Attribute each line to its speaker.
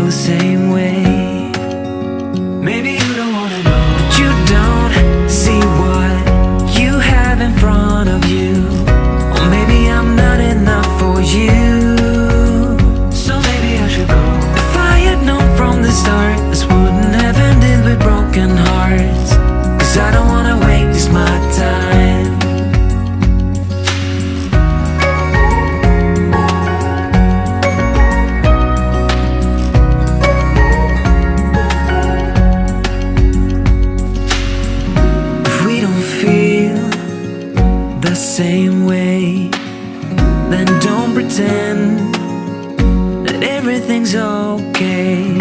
Speaker 1: feel the same way. Maybe you don't wanna know, but you don't see what you have in front of you. Or maybe I'm not enough for you. So maybe I should go. If I had known from the start, this wouldn't have ended with broken hearts. Cause I don't wanna waste my time. The same way, then don't pretend that everything's okay.